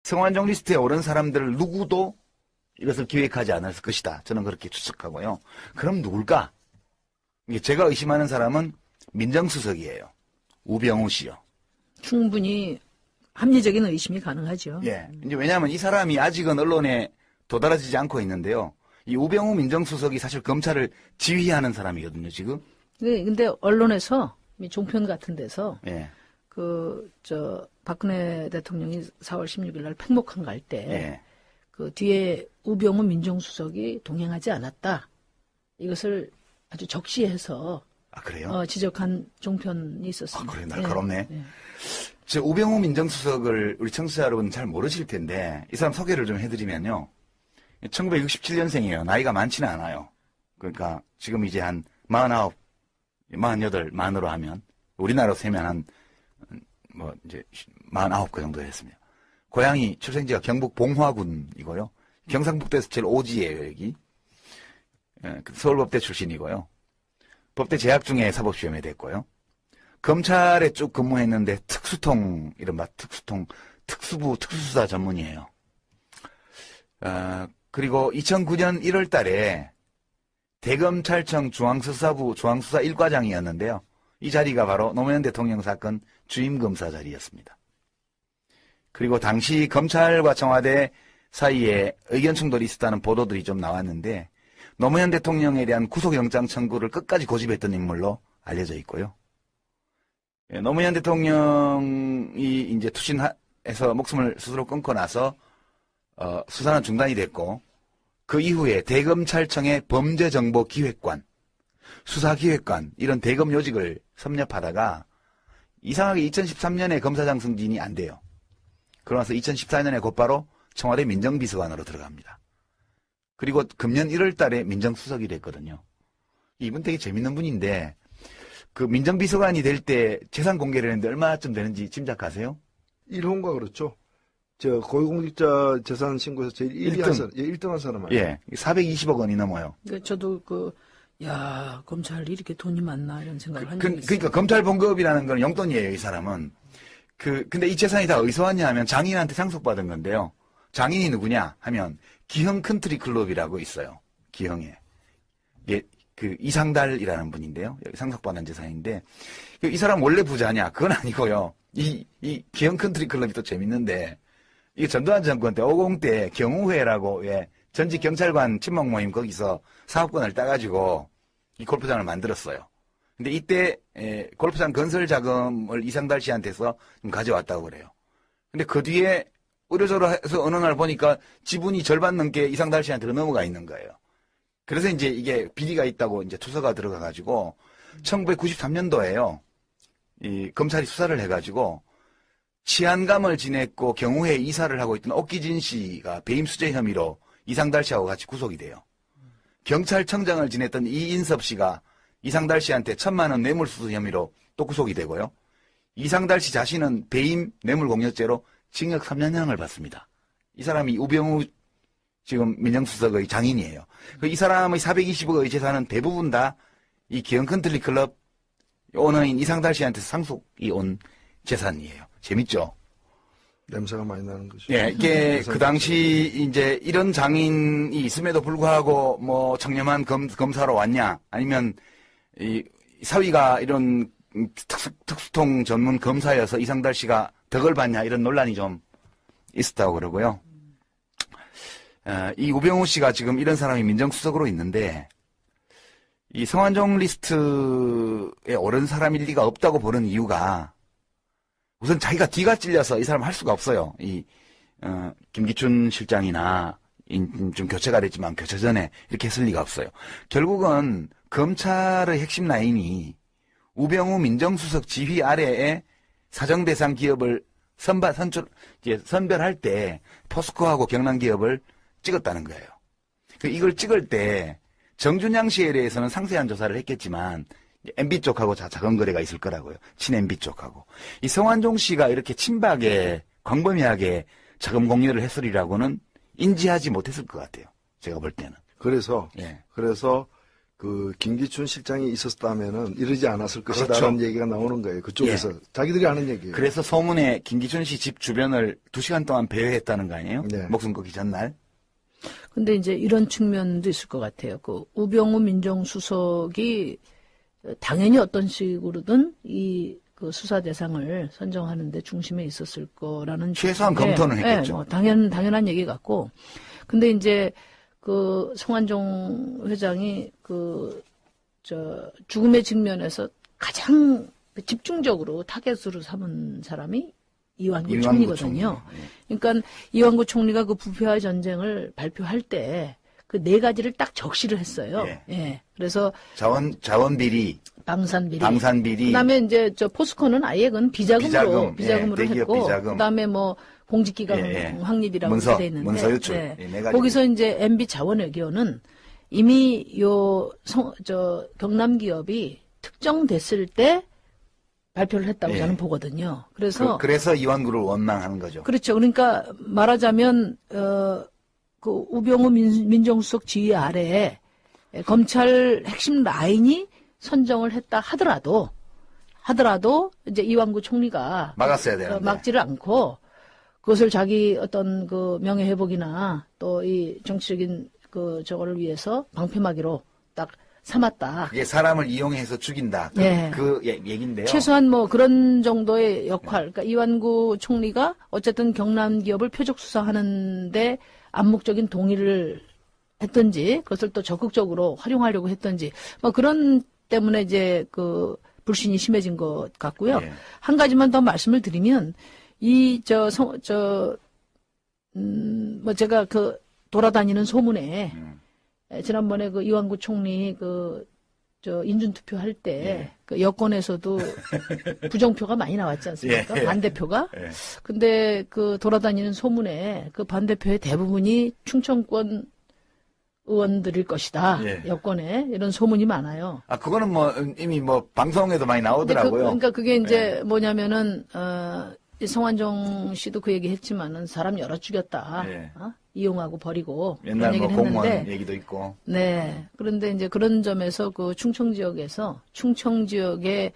성완종 리스트에 오른 사람들 누구도 이것을 기획하지 않았을 것이다. 저는 그렇게 추측하고요. 그럼 누굴까? 제가 의심하는 사람은 민정수석이에요. 우병우 씨요. 충분히 합리적인 의심이 가능하죠. 예. 이제 왜냐하면 이 사람이 아직은 언론에 도달하지 않고 있는데요. 이 우병우 민정수석이 사실 검찰을 지휘하는 사람이거든요, 지금. 네, 근데 언론에서 종편 같은 데서 예. 박근혜 대통령이 4월 16일 날 팽목항 갈 때 예. 그 뒤에 우병우 민정수석이 동행하지 않았다. 이것을 아주 적시해서 아, 그래요? 지적한 종편이 있었습니다. 아, 그래, 날카롭네. 네. 저 우병우 민정수석을 우리 청취자 여러분 잘 모르실 텐데 이 사람 소개를 좀 해드리면요. 1967년생이에요. 나이가 많지는 않아요. 그러니까 지금 이제 한 49, 48 만으로 하면 우리나라로 세면 이제 49 그 정도 됐습니다. 고향이 출생지가 경북 봉화군이고요. 경상북도에서 제일 오지예요, 여기. 예, 서울법대 출신이고요. 법대 재학 중에 사법시험에 됐고요. 검찰에 쭉 근무했는데 특수통, 이른바 특수통, 특수부, 특수수사 전문이에요. 그리고 2009년 1월 달에 대검찰청 중앙수사부 중앙수사 1과장이었는데요. 이 자리가 바로 노무현 대통령 사건 주임검사 자리였습니다. 그리고 당시 검찰과 청와대 사이에 의견 충돌이 있었다는 보도들이 좀 나왔는데 노무현 대통령에 대한 구속영장 청구를 끝까지 고집했던 인물로 알려져 있고요. 노무현 대통령이 이제 투신해서 목숨을 스스로 끊고 나서 수사는 중단이 됐고 그 이후에 대검찰청의 범죄정보기획관, 수사기획관 이런 대검 요직을 섭렵하다가 이상하게 2013년에 검사장 승진이 안 돼요. 그러면서 2014년에 곧바로 청와대 민정비서관으로 들어갑니다. 그리고 금년 1월 달에 민정수석이 됐거든요. 이분 되게 재밌는 분인데 그 민정비서관이 될 때 재산 공개를 했는데 얼마쯤 되는지 짐작하세요? 1호인가 그렇죠. 저 고위공직자 재산 신고에서 제일 1위 한 사람, 1등 한 사람 아니에요? 예, 420억 원이 넘어요. 저도 검찰이 이렇게 돈이 많나 이런 생각을 한 적이 있어요. 그러니까 검찰 봉급이라는 건 용돈이에요, 이 사람은. 근데 이 재산이 다 어디서 왔냐 하면 장인한테 상속받은 건데요. 장인이 누구냐 하면 기흥 컨트리 클럽이라고 있어요. 기흥에. 이상달이라는 분인데요. 여기 상속받은 재산인데 이 사람 원래 부자냐? 그건 아니고요. 이 기흥 컨트리 클럽이 또 재밌는데 이게 전두환 정권 때 50 때 경우회라고 전직 경찰관 친목 모임 거기서 사업권을 따가지고 이 골프장을 만들었어요. 근데 이때 골프장 건설 자금을 이상달 씨한테서 좀 가져왔다고 그래요. 근데 그 뒤에 의료적으로 어느 날 보니까 지분이 절반 넘게 이상달 씨한테로 넘어가 있는 거예요. 그래서 이제 이게 비리가 있다고 이제 투서가 들어가가지고 1993년도에요. 이 검찰이 수사를 해가지고 치안감을 지냈고 경우회 이사를 하고 있던 옥기진 씨가 배임 수재 혐의로 이상달 씨하고 같이 구속이 돼요. 경찰청장을 지냈던 이인섭 씨가 이상달 씨한테 1,000만 원 뇌물수수 혐의로 또 구속이 되고요. 이상달 씨 자신은 배임 뇌물공여죄로 징역 3년형을 받습니다. 이 사람이 우병우 지금 민정수석의 장인이에요. 이 사람의 420억의 재산은 대부분 다 이 기흥 컨트리 클럽 오너인 이상달 씨한테 상속이 온 재산이에요. 재밌죠? 냄새가 많이 나는 거죠. 예, 이게 그 당시 이제 이런 장인이 있음에도 불구하고 뭐 청렴한 검사로 왔냐, 아니면 이 사위가 이런 특수통 전문 검사여서 이상달 씨가 덕을 받냐 이런 논란이 좀 있었다고 그러고요. 이 우병우 씨가 지금 이런 사람이 민정수석으로 있는데 이 성완종 리스트에 오른 사람일 리가 없다고 보는 이유가 우선 자기가 뒤가 찔려서 이 사람 할 수가 없어요. 김기춘 실장이나 좀 교체가 됐지만 교체 전에 이렇게 했을 리가 없어요. 결국은 검찰의 핵심 라인이 우병우 민정수석 지휘 아래에 사정대상 기업을 선별할 때 포스코하고 경남기업을 찍었다는 거예요. 이걸 찍을 때 정준양 씨에 대해서는 상세한 조사를 했겠지만 MB 쪽하고 자금 거래가 있을 거라고요. 친 MB 쪽하고. 이 성완종 씨가 이렇게 친박에 광범위하게 자금 공유를 했으리라고는 인지하지 못했을 것 같아요. 제가 볼 때는. 그래서 그 김기춘 실장이 있었다면은 이러지 않았을 것이다라는 그렇죠. 얘기가 나오는 거예요. 그쪽에서 자기들이 아는 얘기예요. 그래서 소문에 김기춘 씨 집 주변을 2시간 동안 배회했다는 거 아니에요? 네. 목숨 끊기 전날. 근데 이제 이런 측면도 있을 것 같아요. 그 우병우 민정수석이 당연히 어떤 식으로든 그 수사 대상을 선정하는데 중심에 있었을 거라는 최소한 검토는 했겠죠. 뭐 당연한 얘기 같고. 근데 이제 그 송환종 회장이 죽음의 직면에서 가장 집중적으로 타겟으로 삼은 사람이 이완구 총리거든요. 그러니까 이완구 총리가 그 부패와 전쟁을 발표할 때 그 네 가지를 딱 적시를 했어요. 예. 예. 그래서 자원 비리, 방산 비리. 비리. 그다음에 이제 포스코는 아예 그건 비자금으로 예, 대기업 했고, 비자금. 그다음에 뭐 공직기강 예. 확립이라고 문서 돼 있는데, 문서 유출. 예. 네 가지. 거기서 이제 MB 자원외교는 이미 경남 기업이 특정됐을 때 발표를 했다고 예. 저는 보거든요. 그래서 그래서 이완구를 원망하는 거죠. 그렇죠. 그러니까 말하자면 그 우병우 민정수석 지휘 아래에 검찰 핵심 라인이 선정을 했다 하더라도 이제 이완구 총리가 막았어야 되는데. 막지를 않고 그것을 자기 어떤 그 명예 회복이나 또 이 정치적인 그 저거를 위해서 방패막이로 딱 삼았다. 그게 사람을 이용해서 죽인다. 예. 그 얘기인데요. 최소한 뭐 그런 정도의 역할. 그러니까 이완구 총리가 어쨌든 경남 기업을 표적 수사하는데 암묵적인 동의를 했던지 그것을 또 적극적으로 활용하려고 했던지 뭐 그런 때문에 이제 그 불신이 심해진 것 같고요. 예. 한 가지만 더 말씀을 드리면 뭐 제가 그 돌아다니는 소문에 지난번에 그 이완구 총리 인준투표 할 때 예. 그 여권에서도 부정표가 많이 나왔지 않습니까? 예. 반대표가. 예. 근데 그 돌아다니는 소문에 그 반대표의 대부분이 충청권 의원들일 것이다. 예. 여권에 이런 소문이 많아요. 그거는 뭐 이미 뭐 방송에도 많이 근데 나오더라고요. 그러니까 그게 이제 뭐냐면은 이 성환종 씨도 그 얘기 했지만은 사람 여러 죽였다. 예. 이용하고 버리고 옛날 그런 뭐 얘기를 공무원 했는데 얘기도 있고. 네. 그런데 이제 그런 점에서 그 충청 지역의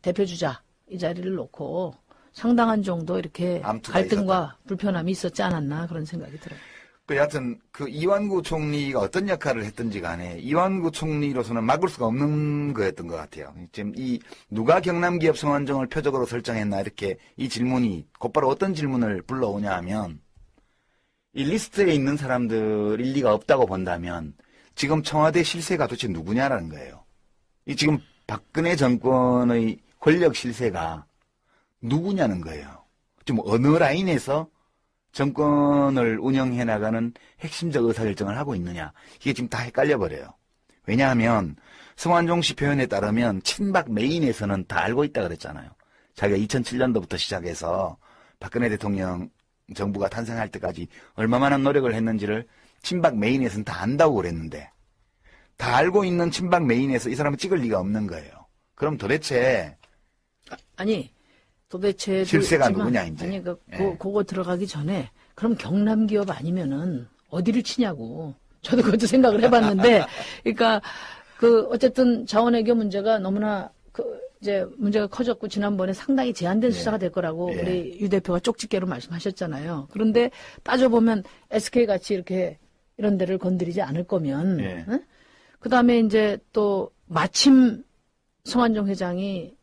대표주자 이 자리를 놓고 상당한 정도 이렇게 암투가 갈등과 불편함이 있었지 않았나 그런 생각이 들어요. 여하튼 그 이완구 총리가 어떤 역할을 했든지 간에 이완구 총리로서는 막을 수가 없는 거였던 것 같아요. 지금 누가 경남기업 성환종을 표적으로 설정했나 이렇게 이 질문이 곧바로 어떤 질문을 불러오냐 하면 이 리스트에 있는 사람들 일리가 없다고 본다면 지금 청와대 실세가 도대체 누구냐라는 거예요. 이 지금 박근혜 정권의 권력 실세가 누구냐는 거예요. 지금 어느 라인에서 정권을 운영해 나가는 핵심적 의사결정을 하고 있느냐. 이게 지금 다 헷갈려 버려요. 왜냐하면 성환종 씨 표현에 따르면 친박 메인에서는 다 알고 있다 그랬잖아요. 자기가 2007년도부터 시작해서 박근혜 대통령 정부가 탄생할 때까지 얼마나 노력을 했는지를 친박 메인에서는 다 안다고 그랬는데 다 알고 있는 친박 메인에서 이 사람을 찍을 리가 없는 거예요. 그럼 도대체 도대체 실세가 누구냐 이제. 아니 예. 그거 들어가기 전에 그럼 경남 기업 아니면은 어디를 치냐고 저도 그것도 생각을 해봤는데 그러니까 그 어쨌든 자원외교 문제가 너무나 이제 문제가 커졌고 지난번에 상당히 제한된 수사가 될 거라고 예. 우리 유 대표가 쪽집게로 말씀하셨잖아요. 그런데 따져보면 SK 같이 이렇게 이런 데를 건드리지 않을 거면 예. 응? 그다음에 이제 또 마침 성환종 회장이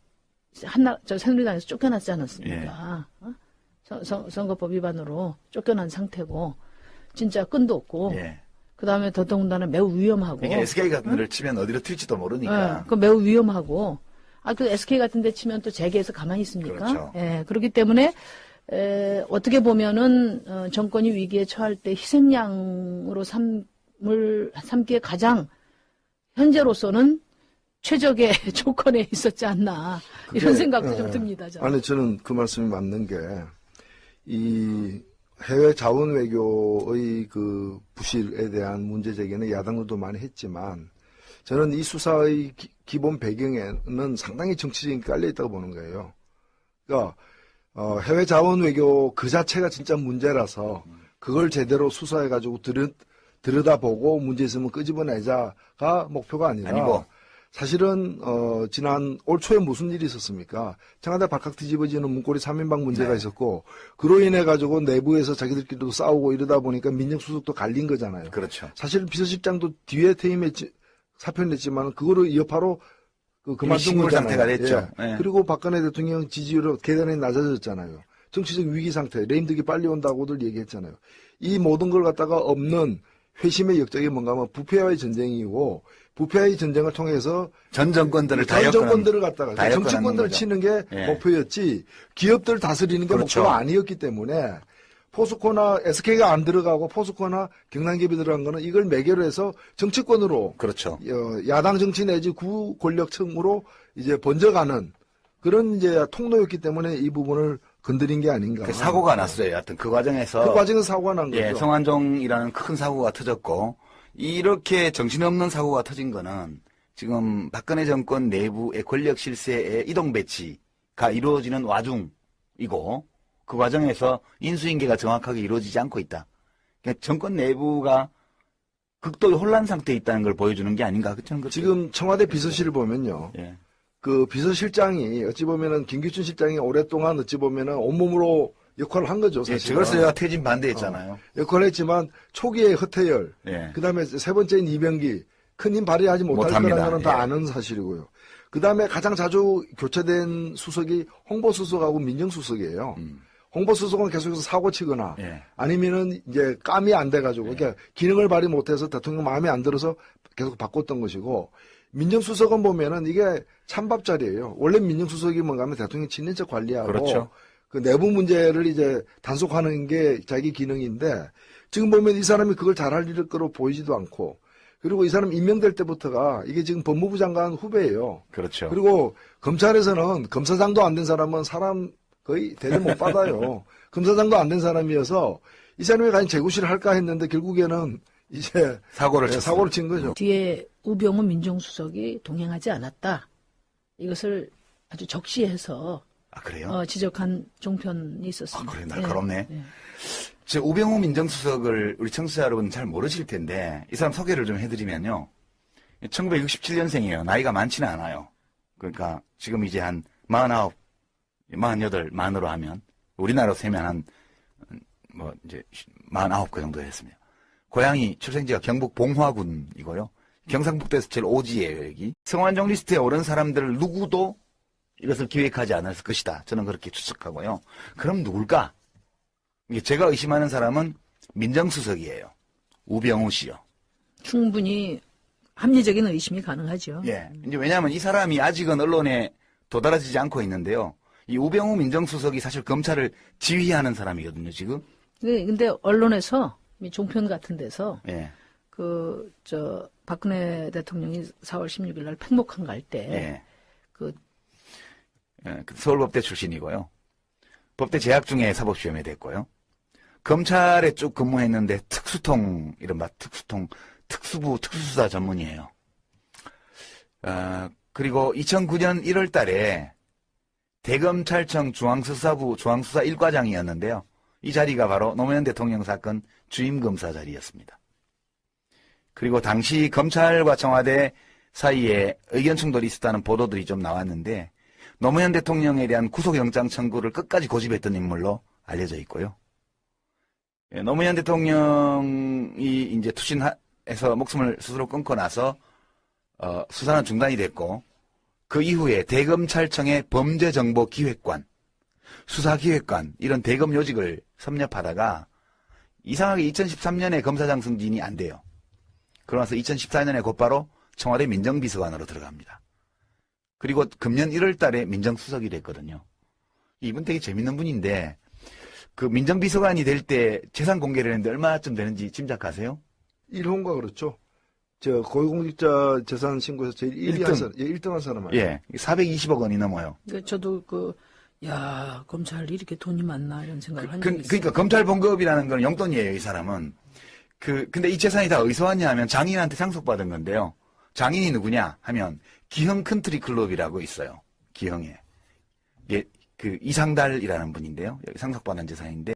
새누리당에서 쫓겨났지 않았습니까? 선거법 위반으로 쫓겨난 상태고 진짜 끈도 없고 예. 그다음에 더더군다나 매우 위험하고 그러니까 SK 같은 데를 치면 어디로 튈지도 모르니까. 그 매우 위험하고 그 SK 같은 데 치면 또 재계에서 가만히 있습니까? 그렇죠. 예, 그렇기 때문에 어떻게 보면은 정권이 위기에 처할 때 희생양으로 삼기에 가장 현재로서는 최적의 조건에 있었지 않나 이런 생각도 좀 듭니다. 저는. 아니 저는 그 말씀이 맞는 게 이 해외 자원 외교의 그 부실에 대한 문제 제기는 야당들도 많이 했지만 저는 이 수사의 기본 배경에는 상당히 정치적인 게 깔려 있다고 보는 거예요. 그러니까 해외 자원 외교 그 자체가 진짜 문제라서 그걸 제대로 수사해 가지고 들여다보고 문제 있으면 끄집어내자가 목표가 아니고. 사실은 지난 올 초에 무슨 일이 있었습니까? 청와대 발칵 뒤집어지는 문고리 3인방 문제가 네. 있었고 그로 인해 가지고 내부에서 자기들끼리도 싸우고 이러다 보니까 민정수석도 갈린 거잖아요. 그렇죠. 사실 비서실장도 뒤에 퇴임했지 사표를 냈지만 그거를 여파로 그만둔 식물 거잖아요. 상태가 됐죠. 예. 예. 그리고 박근혜 대통령 지지율은 계단에 낮아졌잖아요. 정치적 위기 상태, 레임덕이 빨리 온다고들 얘기했잖아요. 이 모든 걸 갖다가 없는 회심의 역적이 뭔가 하면 부패와의 전쟁이고 부패와의 전쟁을 통해서 전 정권들을 전 정권들을 갖다가 다 엮어놓는 정치권들을 거죠. 치는 게 예. 목표였지 기업들 다스리는 게 그렇죠. 목표가 아니었기 때문에 포스코나 SK가 안 들어가고 포스코나 경남기업이 들어간 거는 이걸 매개로 해서 정치권으로 그렇죠. 야당 정치 내지 구 권력층으로 이제 번져가는 그런 이제 통로였기 때문에 이 부분을 건드린 게 아닌가. 그 사고가 났어요. 하여튼 그 과정에서 그 과정에서 사고가 난 거죠. 예, 성완종이라는 큰 사고가 터졌고 이렇게 정신없는 사고가 터진 거는 지금 박근혜 정권 내부의 권력 실세의 이동 배치가 이루어지는 와중이고 그 과정에서 인수인계가 정확하게 이루어지지 않고 있다. 그러니까 정권 내부가 극도의 혼란 상태에 있다는 걸 보여주는 게 아닌가. 그렇죠? 지금 청와대 비서실을 보면요. 예. 그 비서실장이 어찌 보면은 김기춘 실장이 오랫동안 어찌 보면은 온몸으로 역할을 한 거죠. 예, 사실. 그래서 제가 퇴진 반대했잖아요. 역할을 했지만 초기에 허태열, 예. 그다음에 세 번째인 이병기 큰 힘 발휘하지 못할 못합니다. 거라는 거는 다 예. 아는 사실이고요. 그다음에 가장 자주 교체된 수석이 홍보수석하고 민정수석이에요. 홍보수석은 계속해서 사고 치거나 예. 아니면은 이제 감이 안 돼가지고 그러니까 기능을 발휘 못해서 대통령 마음에 안 들어서 계속 바꿨던 것이고 민정수석은 보면은 이게 찬밥자리예요. 원래 민정수석이 뭔가 하면 대통령 친인척 관리하고 그렇죠. 그 내부 문제를 이제 단속하는 게 자기 기능인데 지금 보면 이 사람이 그걸 잘할 일 거로 보이지도 않고 그리고 이 사람 임명될 때부터가 이게 지금 법무부 장관 후배예요. 그렇죠. 그리고 검찰에서는 검사장도 안 된 사람은 사람 거의 대접 못 받아요. 검사장도 안 된 사람이어서 이 사람이 과연 재구실을 할까 했는데 결국에는 이제 사고를 친 거죠. 뒤에 우병우 민정수석이 동행하지 않았다. 이것을 아주 적시해서 아, 그래요? 지적한 종편이 있었습니다. 아, 그래, 날카롭네. 예. 저 우병우 민정수석을 우리 청취자 여러분 잘 모르실 텐데 이 사람 소개를 좀 해드리면요. 1967년생이에요. 나이가 많지는 않아요. 그러니까 지금 이제 한 49, 48 만으로 하면 우리나라로 세면 한 뭐 이제 49그 정도 됐습니다. 고향이 출생지가 경북 봉화군이고요. 경상북도에서 제일 오지예요, 여기. 성완종 리스트에 오른 사람들을 누구도 이것을 기획하지 않았을 것이다. 저는 그렇게 추측하고요. 그럼 누굴까? 이게 제가 의심하는 사람은 민정수석이에요. 우병우 씨요. 충분히 합리적인 의심이 가능하죠. 예. 이제 왜냐하면 이 사람이 아직은 언론에 도달하지 않고 있는데요. 이 우병우 민정수석이 사실 검찰을 지휘하는 사람이거든요, 지금. 근데 언론에서 종편 같은 데서 예. 박근혜 대통령이 4월 16일 날 팽목항 갈 때 예. 그 서울법대 출신이고요. 법대 재학 중에 사법시험에 됐고요. 검찰에 쭉 근무했는데 특수통, 이른바 특수통, 특수부, 특수수사 전문이에요. 그리고 2009년 1월 달에 대검찰청 중앙수사부 중앙수사 1과장이었는데요. 이 자리가 바로 노무현 대통령 사건 주임검사 자리였습니다. 그리고 당시 검찰과 청와대 사이에 의견 충돌이 있었다는 보도들이 좀 나왔는데 노무현 대통령에 대한 구속영장 청구를 끝까지 고집했던 인물로 알려져 있고요. 노무현 대통령이 이제 투신해서 목숨을 스스로 끊고 나서 수사는 중단이 됐고 그 이후에 대검찰청의 범죄정보기획관, 수사기획관 이런 대검 요직을 섭렵하다가 이상하게 2013년에 검사장 승진이 안 돼요. 그러면서 2014년에 곧바로 청와대 민정비서관으로 들어갑니다. 그리고 금년 1월 달에 민정수석이 됐거든요. 이분 되게 재밌는 분인데 그 민정비서관이 될 때 재산 공개를 했는데 얼마쯤 되는지 짐작하세요? 1호인가 그렇죠. 저 고위공직자 재산 신고에서 제일 1위 한 사람, 1등 한 사람 아니에요? 예, 420억 원이 넘어요. 저도 검찰이 이렇게 돈이 많나 이런 생각을 한 적이 있어요. 그러니까 검찰 봉급이라는 건 용돈이에요, 이 사람은. 근데 이 재산이 다 어디서 왔냐 하면 장인한테 상속받은 건데요. 장인이 누구냐 하면 기흥 컨트리 클럽이라고 있어요. 기흥에. 예, 그 이상달이라는 분인데요. 여기 상속받은 재산인데